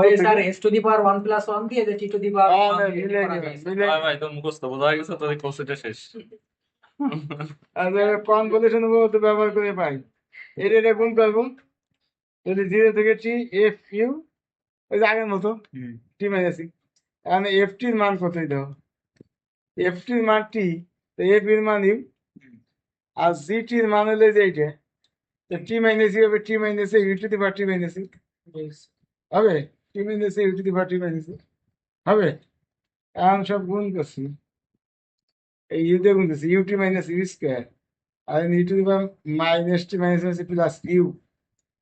ওই sir s two the power 1 plus 1 দিয়ে যে t টু দি পাওয়ার 1 দিয়ে মিলে করা গেছে, গেছে। মিলে ভাই ভাই তো মুখস্থ বোঝা গেছে তোদের কোর্সটা শেষ। কনভলিউশন তো ব্যবহার করে পাই। এটা গুণ করবো, যদি 0 থেকে t f u, ওই যে আগের মতো t মাইনাস e। এখন f t এর মান কত দাও, f t এর মান t, তো f এর মান u, আর g t এর মান হলো যে এইটা, তো t মাইনাস e হবে t minus e u two the power t minus e হবে, t minus e u two the power t minus e হবে। এখন সব গুণ করছি, এই ইউ দিয়ে গুণ করছি, u t minus u square, আর u to the power minus t minus plus u.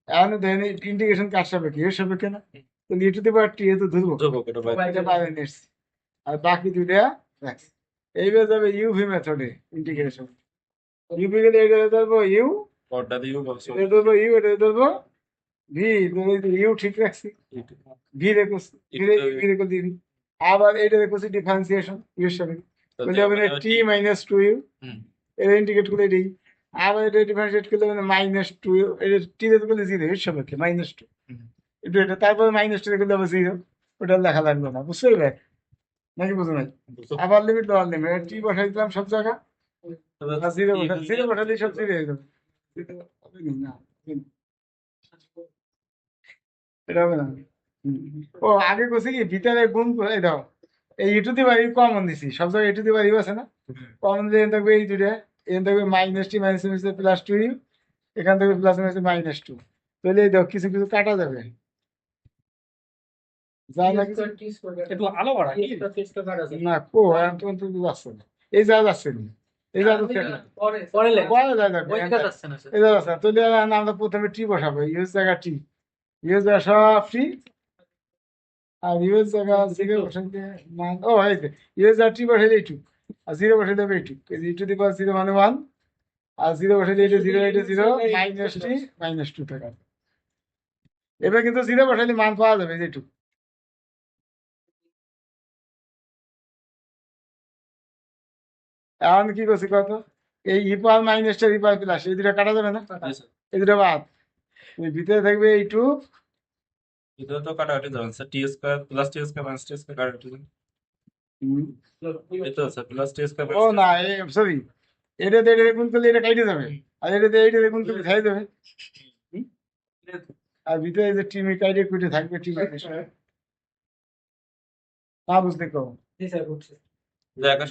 এখন দেখেন ইন্টিগ্রেশন কার সাপেক্ষে, এর সাপেক্ষে না, তো ইউ টু দি পাওয়ার টি এ তো ধরবো, ধ্রুবক এটা ভাই। এটা বাইরে নিয়ে এসছি, আর বাকি দুইটা রাখছি। এইবার যাবে ইউভি মেথডে ইন্টিগ্রেশন, ইউভি গেলে এটা ধরবো ইউ, পর্দা দিয়েও বলছো। এটা ধরবো ইউ, এটা ধরবো ভি, ইউ ঠিক রাখছি, ভি রেখছি, ভি রেখে দিবি। আবার এটা রেখছি ডিফারেন্সিয়েশন ইউর সাপেক্ষে, বলে হবে টি মাইনাস টু ইউ, এটা ইন্টিগ্রেট করে দিই। আবার এটা ডিফারেন্সিয়েট করলে মানে মাইনাস টু, এটা টি তে করলে জিরো এর সাপেক্ষে মাইনাস টু, একটু এটা তারপরে মাইনাস টু করলে আবার জিরো, ওটা লেখা লাগবে না, বুঝতে পারবে নাকি বুঝো নাই? আবার লিমিট দেওয়ার লিমিট টি বসাই দিলাম সব জায়গা, জিরো জিরো বসালেই সব জিরো হয়ে যাবে, না এটা হবে না। ও আগে করছে কি ভিতরে গুণ করে দাও, এই ইটু দি বাড়ি কমন দিছি, সব জায়গায় ইটু দি বাড়ি আছে না, কমন দিয়ে থাকবে এই দুইটা, এখান থাকবে minus t minus plus two u, এখান থেকে প্লাস মাইনাস মাইনাস টু, তাহলে এই দেখো কিছু কিছু কাটা যাবে, যা না কিছু একটু আলো বাড়া না কো এখন তো যাচ্ছে না, এই যা যাচ্ছে না, এই যা যাচ্ছে না, পরে লেখ পরে যা যাবে, ওই দিকে যাচ্ছে না স্যার। এই যা যাচ্ছে না, তাহলে আমরা প্রথমে টি বসাবো, ইউএস জায়গা টি, ইউএস জায়গা সব টি, আর ইউএস জায়গা জিরো বসাইলে মান, ও এই যে ইউএস জায়গা টি বসাইলে এইটু, আর জিরো বসাইলে হবে এইটু, এই টু দি পাওয়ার জিরো মানে ওয়ান, আর জিরো বসাইলে এটা জিরো, এটা zero, minus t minus two টাকা। এবার কিন্তু জিরো বসাইলে মান পাওয়া যাবে যেটু। এখন কি করছি কত, এই ই পাওয়ার মাইনাসটা ই পাওয়ার প্লাস, এই দুটো কাটা যাবে না, এই দুটো বাদ, ওই ভিতরে থাকবে এইটু, এটা তো কাটাকাটি যাবে স্যার, টি স্কয়ার প্লাস টি স্কয়ার মাইনাস টি স্কয়ার কাটাকাটি যাবে। এটা স্যার প্লাস টি স্কয়ার ও না সরি, এটাতে এটা গুণ করলে এটা কাটে যাবে, আর এটাতে এইটা গুণ করলে খাই যাবে, আর ভিতরে যে টিমি কাইটে কুইটে থাকবে ঠিক আছে, না বুঝতে কম। জি স্যার বুঝছি। যে আকাশ